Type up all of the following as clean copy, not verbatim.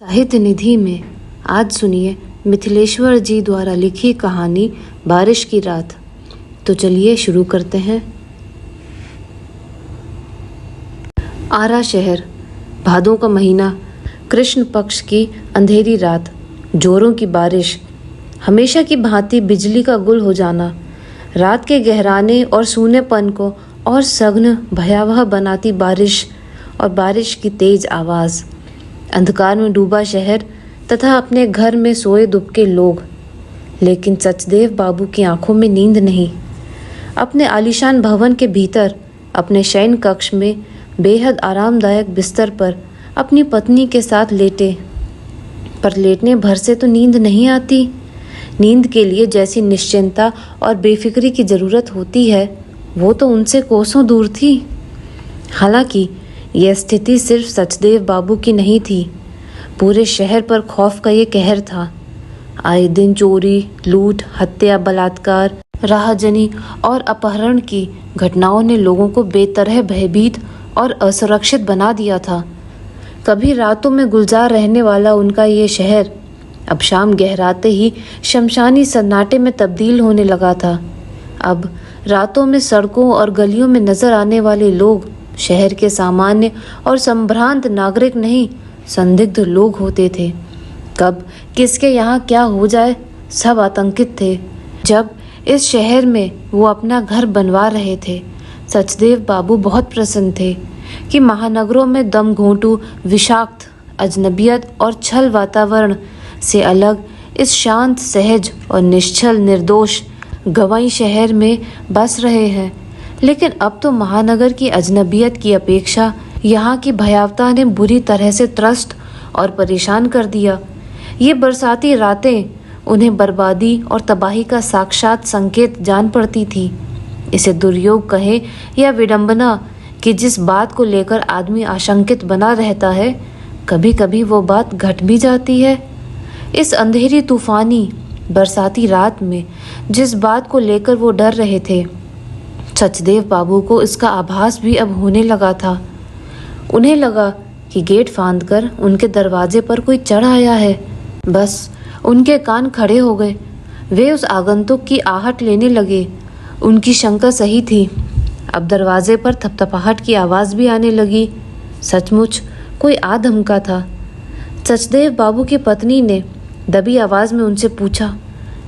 साहित्य निधि में आज सुनिए मिथिलेश्वर जी द्वारा लिखी कहानी बारिश की रात। तो चलिए शुरू करते हैं। आरा शहर, भादों का महीना, कृष्ण पक्ष की अंधेरी रात, जोरों की बारिश, हमेशा की भांति बिजली का गुल हो जाना, रात के गहराने और सूनेपन को और सघन भयावह बनाती बारिश और बारिश की तेज आवाज़, अंधकार में डूबा शहर तथा अपने घर में सोए दुबके लोग। लेकिन सचदेव बाबू की आंखों में नींद नहीं। अपने आलीशान भवन के भीतर अपने शयन कक्ष में बेहद आरामदायक बिस्तर पर अपनी पत्नी के साथ लेटे, पर लेटने भर से तो नींद नहीं आती। नींद के लिए जैसी निश्चिंतता और बेफिक्री की ज़रूरत होती है, वो तो उनसे कोसों दूर थी। हालांकि यह स्थिति सिर्फ सचदेव बाबू की नहीं थी, पूरे शहर पर खौफ का ये कहर था। आए दिन चोरी, लूट, हत्या, बलात्कार, राहजनी और अपहरण की घटनाओं ने लोगों को बेतरह भयभीत और असुरक्षित बना दिया था। कभी रातों में गुलजार रहने वाला उनका ये शहर अब शाम गहराते ही शमशानी सन्नाटे में तब्दील होने लगा था। अब रातों में सड़कों और गलियों में नजर आने वाले लोग शहर के सामान्य और संभ्रांत नागरिक नहीं, संदिग्ध लोग होते थे। कब किसके यहाँ क्या हो जाए, सब आतंकित थे। जब इस शहर में वो अपना घर बनवा रहे थे, सचदेव बाबू बहुत प्रसन्न थे कि महानगरों में दम घोंटू, विषाक्त, अजनबियत और छल वातावरण से अलग इस शांत, सहज और निश्चल, निर्दोष गवाई शहर में बस रहे हैं। लेकिन अब तो महानगर की अजनबियत की अपेक्षा यहाँ की भयावता ने बुरी तरह से त्रस्त और परेशान कर दिया। ये बरसाती रातें उन्हें बर्बादी और तबाही का साक्षात संकेत जान पड़ती थी। इसे दुर्योग कहे या विडंबना कि जिस बात को लेकर आदमी आशंकित बना रहता है, कभी कभी वो बात घट भी जाती है। इस अंधेरी तूफानी बरसाती रात में जिस बात को लेकर वो डर रहे थे, सचदेव बाबू को इसका आभास भी अब होने लगा था। उन्हें लगा कि गेट फांद कर उनके दरवाजे पर कोई चढ़ आया है। बस उनके कान खड़े हो गए। वे उस आगंतुक की आहट लेने लगे। उनकी शंका सही थी। अब दरवाजे पर थपथपाहट की आवाज़ भी आने लगी। सचमुच कोई आ धमका था। सचदेव बाबू की पत्नी ने दबी आवाज़ में उनसे पूछा,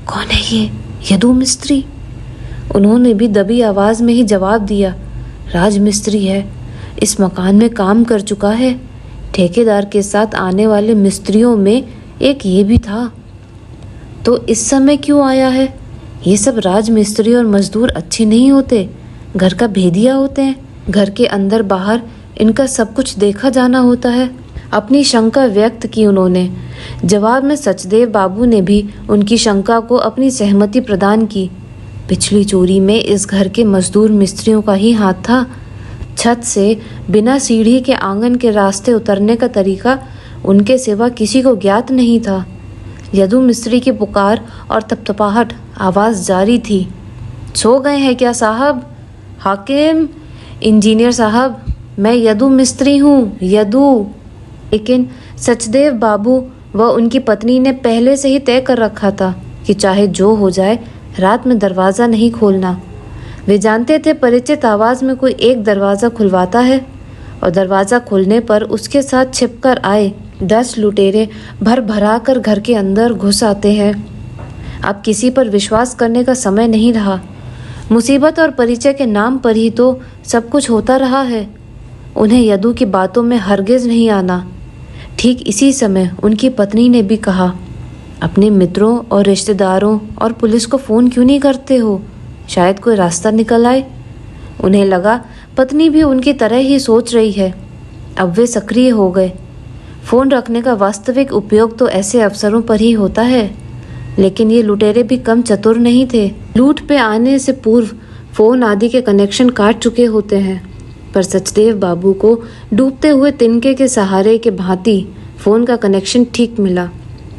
कौन है ये? यदु मिस्त्री। उन्होंने भी दबी आवाज़ में ही जवाब दिया, राज मिस्त्री है, इस मकान में काम कर चुका है। ठेकेदार के साथ आने वाले मिस्त्रियों में एक ये भी था। तो इस समय क्यों आया है? ये सब राज मिस्त्री और मजदूर अच्छे नहीं होते, घर का भेदिया होते हैं। घर के अंदर बाहर इनका सब कुछ देखा जाना होता है। अपनी शंका व्यक्त की उन्होंने। जवाब में सचदेव बाबू ने भी उनकी शंका को अपनी सहमति प्रदान की। पिछली चोरी में इस घर के मजदूर मिस्त्रियों का ही हाथ था। छत से बिना सीढ़ी के आंगन के रास्ते उतरने का तरीका उनके सिवा किसी को ज्ञात नहीं था। यदु मिस्त्री की पुकार और थपथपाहट आवाज़ जारी थी। सो गए हैं क्या साहब? हाकिम, इंजीनियर साहब, मैं यदु मिस्त्री हूँ, यदु। लेकिन सचदेव बाबू व उनकी पत्नी ने पहले से ही तय कर रखा था कि चाहे जो हो जाए, रात में दरवाज़ा नहीं खोलना। वे जानते थे परिचित आवाज़ में कोई एक दरवाज़ा खुलवाता है और दरवाज़ा खुलने पर उसके साथ छिपकर आए 10 लुटेरे भर भरा कर घर के अंदर घुस आते हैं। अब किसी पर विश्वास करने का समय नहीं रहा। मुसीबत और परिचय के नाम पर ही तो सब कुछ होता रहा है। उन्हें यदु की बातों में हरगिज़ नहीं आना। ठीक इसी समय उनकी पत्नी ने भी कहा, अपने मित्रों और रिश्तेदारों और पुलिस को फ़ोन क्यों नहीं करते हो? शायद कोई रास्ता निकल आए। उन्हें लगा पत्नी भी उनकी तरह ही सोच रही है। अब वे सक्रिय हो गए। फ़ोन रखने का वास्तविक उपयोग तो ऐसे अवसरों पर ही होता है। लेकिन ये लुटेरे भी कम चतुर नहीं थे। लूट पे आने से पूर्व फ़ोन आदि के कनेक्शन काट चुके होते हैं। पर सचदेव बाबू को डूबते हुए तिनके के सहारे के भांति फ़ोन का कनेक्शन ठीक मिला।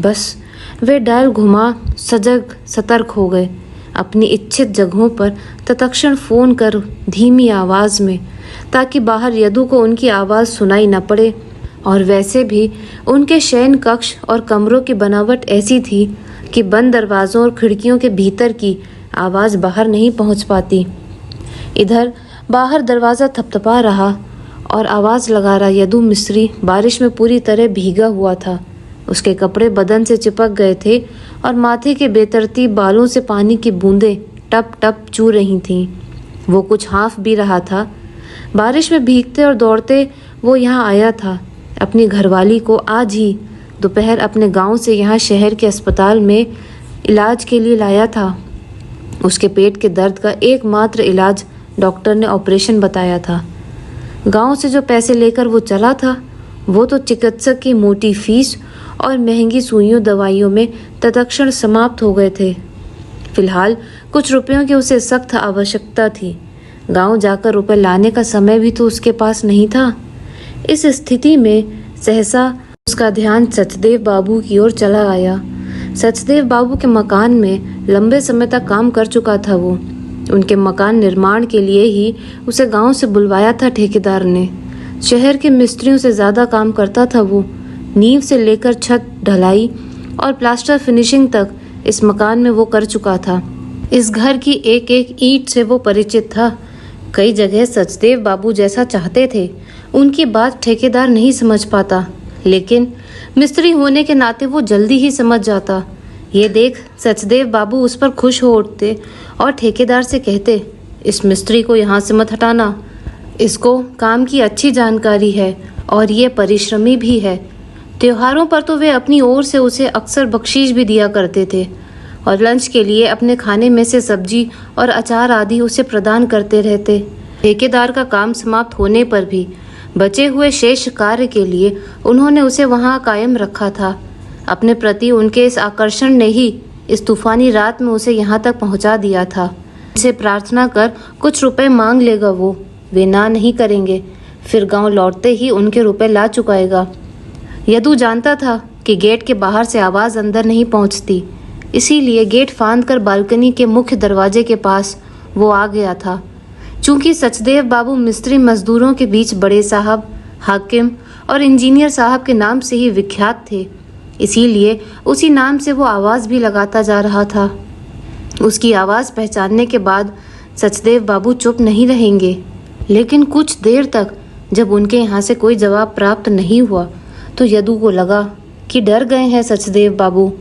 बस वे डायल घुमा सजग सतर्क हो गए। अपनी इच्छित जगहों पर तत्क्षण फ़ोन कर धीमी आवाज़ में, ताकि बाहर यदु को उनकी आवाज़ सुनाई न पड़े और वैसे भी उनके शयन कक्ष और कमरों की बनावट ऐसी थी कि बंद दरवाजों और खिड़कियों के भीतर की आवाज़ बाहर नहीं पहुंच पाती। इधर बाहर दरवाज़ा थपथपा रहा और आवाज़ लगा रहा यदु मिस्त्री बारिश में पूरी तरह भीगा हुआ था। उसके कपड़े बदन से चिपक गए थे और माथे के बेतरतीब बालों से पानी की बूंदें टप टप चू रही थीं। वो कुछ हाँफ भी रहा था। बारिश में भीगते और दौड़ते वो यहाँ आया था। अपनी घरवाली को आज ही दोपहर अपने गांव से यहाँ शहर के अस्पताल में इलाज के लिए लाया था। उसके पेट के दर्द का एकमात्र इलाज डॉक्टर ने ऑपरेशन बताया था। गांव से जो पैसे लेकर वो चला था वो तो चिकित्सक की मोटी फीस और महंगी सुइयों दवाइयों में तत्क्षण समाप्त हो गए थे। फिलहाल कुछ रुपयों की उसे सख्त आवश्यकता थी। गांव जाकर रुपए लाने का समय भी तो उसके पास नहीं था। इस स्थिति में सहसा उसका ध्यान सचदेव बाबू की ओर चला आया। सचदेव बाबू के मकान में लंबे समय तक काम कर चुका था वो। उनके मकान निर्माण के लिए ही उसे गांव से बुलवाया था ठेकेदार ने। शहर के मिस्त्रियों से ज़्यादा काम करता था वो। नींव से लेकर छत ढलाई और प्लास्टर फिनिशिंग तक इस मकान में वो कर चुका था। इस घर की एक एक ईंट से वो परिचित था। कई जगह सचदेव बाबू जैसा चाहते थे उनकी बात ठेकेदार नहीं समझ पाता, लेकिन मिस्त्री होने के नाते वो जल्दी ही समझ जाता। ये देख सचदेव बाबू उस पर खुश हो उठते और ठेकेदार से कहते, इस मिस्त्री को यहाँ से मत हटाना। इसको काम की अच्छी जानकारी है और ये परिश्रमी भी है। त्योहारों पर तो वे अपनी ओर से उसे अक्सर बख्शीश भी दिया करते थे और लंच के लिए अपने खाने में से सब्जी और अचार आदि उसे प्रदान करते रहते। ठेकेदार का काम समाप्त होने पर भी बचे हुए शेष कार्य के लिए उन्होंने उसे वहां कायम रखा था। अपने प्रति उनके इस आकर्षण ने ही इस तूफानी रात में उसे यहाँ तक पहुँचा दिया था। इसे प्रार्थना कर कुछ रुपए मांग लेगा वो, वे ना नहीं करेंगे। फिर गांव लौटते ही उनके रुपए ला चुकाएगा। यदु जानता था कि गेट के बाहर से आवाज़ अंदर नहीं पहुँचती, इसीलिए गेट फांद कर बालकनी के मुख्य दरवाजे के पास वो आ गया था। चूंकि सचदेव बाबू मिस्त्री मजदूरों के बीच बड़े साहब, हाकिम और इंजीनियर साहब के नाम से ही विख्यात थे, इसीलिए उसी नाम से वो आवाज़ भी लगाता जा रहा था। उसकी आवाज़ पहचानने के बाद सचदेव बाबू चुप नहीं रहेंगे, लेकिन कुछ देर तक जब उनके यहाँ से कोई जवाब प्राप्त नहीं हुआ तो यदु को लगा कि डर गए हैं सचदेव बाबू।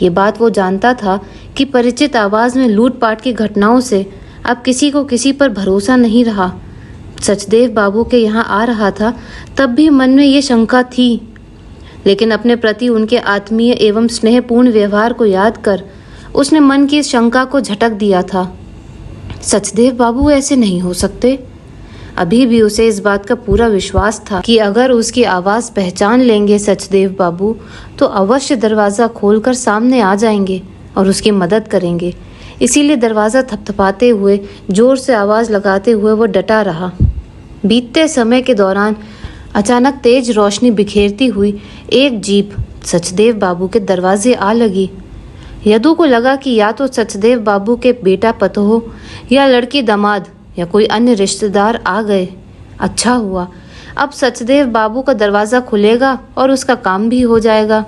ये बात वो जानता था कि परिचित आवाज़ में लूटपाट की घटनाओं से अब किसी को किसी पर भरोसा नहीं रहा। सचदेव बाबू के यहाँ आ रहा था तब भी मन में ये शंका थी, लेकिन अपने प्रति उनके आत्मीय एवं स्नेहपूर्ण व्यवहार को याद कर उसने मन की इस शंका को झटक दिया था। सचदेव बाबू ऐसे नहीं हो सकते। अभी भी उसे इस बात का पूरा विश्वास था कि अगर उसकी आवाज़ पहचान लेंगे सचदेव बाबू तो अवश्य दरवाज़ा खोलकर सामने आ जाएंगे और उसकी मदद करेंगे। इसीलिए दरवाज़ा थपथपाते हुए, जोर से आवाज़ लगाते हुए वो डटा रहा। बीतते समय के दौरान अचानक तेज रोशनी बिखेरती हुई एक जीप सचदेव बाबू के दरवाजे आ लगी। यदु को लगा कि या तो सचदेव बाबू के बेटा पतोह या लड़की दामाद या कोई अन्य रिश्तेदार आ गए। अच्छा हुआ, अब सचदेव बाबू का दरवाज़ा खुलेगा और उसका काम भी हो जाएगा।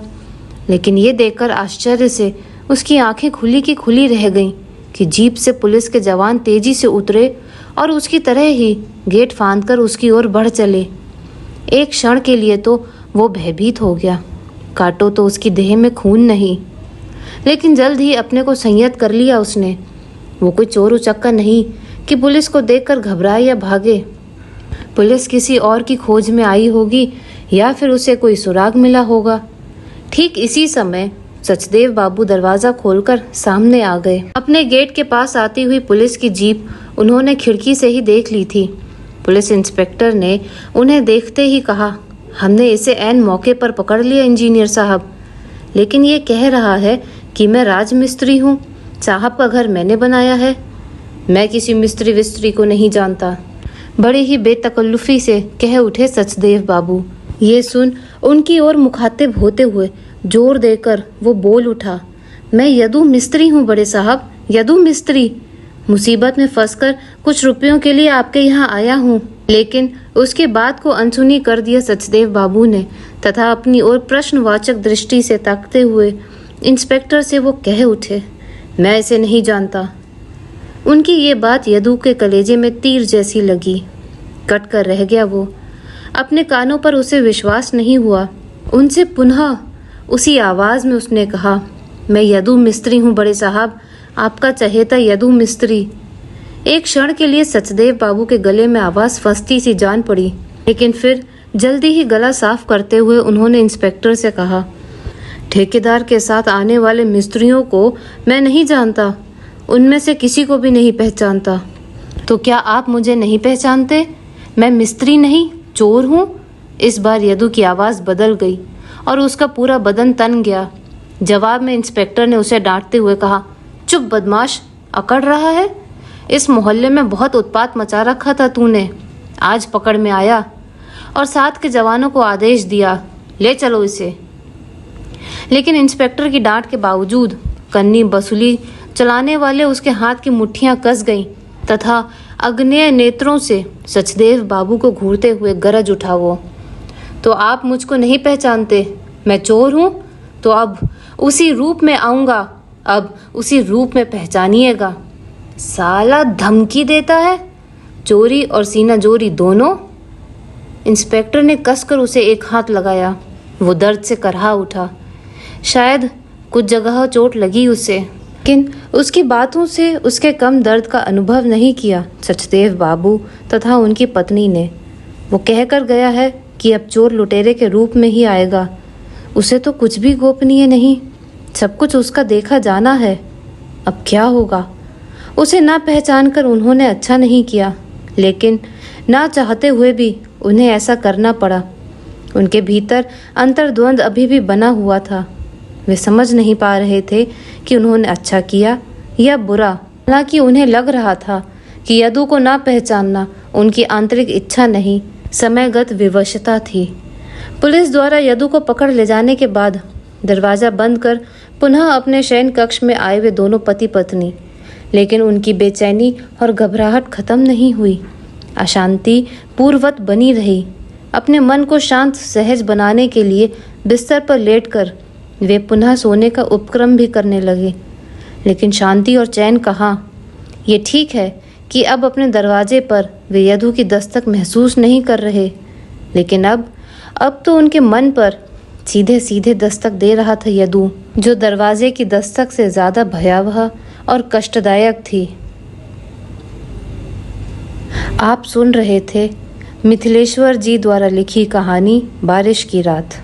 लेकिन ये देखकर आश्चर्य से उसकी आंखें खुली की खुली रह गईं कि जीप से पुलिस के जवान तेजी से उतरे और उसकी तरह ही गेट फांदकर उसकी ओर बढ़ चले। एक क्षण के लिए तो वो भयभीत हो गया। काटो तो उसकी देह में खून नहीं, लेकिन जल्द ही अपने को संयत कर लिया उसने। वो कोई चोर उचक्का नहीं कि पुलिस को देखकर घबराए या भागे। पुलिस किसी और की खोज में आई होगी या फिर उसे कोई सुराग मिला होगा। ठीक इसी समय सचदेव बाबू दरवाजा खोलकर सामने आ गए। अपने गेट के पास आती हुई पुलिस की जीप उन्होंने खिड़की से ही देख ली थी। पुलिस इंस्पेक्टर ने उन्हें देखते ही कहा, हमने इसे ऐन मौके पर पकड़ लिया इंजीनियर साहब, लेकिन ये कह रहा है कि मैं राजमिस्त्री हूँ। साहब का घर मैंने बनाया है। मैं किसी मिस्त्री विस्त्री को नहीं जानता, बड़े ही बेतकल्लुफी से कह उठे सचदेव बाबू। ये सुन उनकी ओर मुखातिब होते हुए जोर देकर वो बोल उठा, मैं यदु मिस्त्री हूँ बड़े साहब, यदु मिस्त्री। मुसीबत में फंसकर कुछ रुपयों के लिए आपके यहाँ आया हूँ। लेकिन उसके बात को अनसुनी कर दिया सचदेव बाबू ने तथा अपनी ओर प्रश्नवाचक दृष्टि से ताकते हुए इंस्पेक्टर से वो कह उठे, मैं इसे नहीं जानता। उनकी ये बात यदु के कलेजे में तीर जैसी लगी। कट कर रह गया वो। अपने कानों पर उसे विश्वास नहीं हुआ। उनसे पुनः उसी आवाज में उसने कहा, मैं यदु मिस्त्री हूँ बड़े साहब, आपका चहेता यदु मिस्त्री। एक क्षण के लिए सचदेव बाबू के गले में आवाज फंसती सी जान पड़ी, लेकिन फिर जल्दी ही गला साफ करते हुए उन्होंने इंस्पेक्टर से कहा, ठेकेदार के साथ आने वाले मिस्त्रियों को मैं नहीं जानता, उनमें से किसी को भी नहीं पहचानता। तो क्या आप मुझे नहीं पहचानते? मैं मिस्त्री नहीं, चोर हूँ। इस बार यदु की आवाज बदल गई और उसका पूरा बदन तन गया। जवाब में इंस्पेक्टर ने उसे डांटते हुए कहा, चुप बदमाश, अकड़ रहा है? इस मोहल्ले में बहुत उत्पात मचा रखा था तूने, आज पकड़ में आया। और साथ के जवानों को आदेश दिया, ले चलो इसे। लेकिन इंस्पेक्टर की डांट के बावजूद कन्नी बसूली चलाने वाले उसके हाथ की मुट्ठियां कस गईं तथा अग्नेय नेत्रों से सचदेव बाबू को घूरते हुए गरज उठा वो, तो आप मुझको नहीं पहचानते? मैं चोर हूँ? तो अब उसी रूप में आऊँगा, अब उसी रूप में पहचानिएगा। साला धमकी देता है, चोरी और सीना जोरी दोनों। इंस्पेक्टर ने कसकर उसे एक हाथ लगाया। वो दर्द से करहा उठा। शायद कुछ जगह चोट लगी उसे, लेकिन उसकी बातों से उसके कम दर्द का अनुभव नहीं किया सचदेव बाबू तथा उनकी पत्नी ने। वो कहकर गया है कि अब चोर लुटेरे के रूप में ही आएगा। उसे तो कुछ भी गोपनीय नहीं, सब कुछ उसका देखा जाना है। अब क्या होगा? उसे ना पहचान कर उन्होंने अच्छा नहीं किया, लेकिन ना चाहते हुए भी उन्हें ऐसा करना पड़ा। उनके भीतर अंतर्द्वंद अभी भी बना हुआ था। वे समझ नहीं पा रहे थे कि उन्होंने अच्छा किया या बुरा। हालांकि उन्हें लग रहा था कि यदु को ना पहचानना उनकी आंतरिक इच्छा नहीं, समयगत विवशता थी। पुलिस द्वारा यदु को पकड़ ले जाने के बाद दरवाजा बंद कर पुनः अपने शयन कक्ष में आए वे दोनों पति पत्नी, लेकिन उनकी बेचैनी और घबराहट खत्म नहीं हुई। अशांति पूर्ववत बनी रही। अपने मन को शांत सहज बनाने के लिए बिस्तर पर लेटकर वे पुनः सोने का उपक्रम भी करने लगे, लेकिन शांति और चैन कहाँ। ये ठीक है कि अब अपने दरवाजे पर वे यदु की दस्तक महसूस नहीं कर रहे, लेकिन अब तो उनके मन पर सीधे सीधे दस्तक दे रहा था यदु, जो दरवाजे की दस्तक से ज्यादा भयावह और कष्टदायक थी। आप सुन रहे थे मिथिलेश्वर जी द्वारा लिखी कहानी बारिश की रात।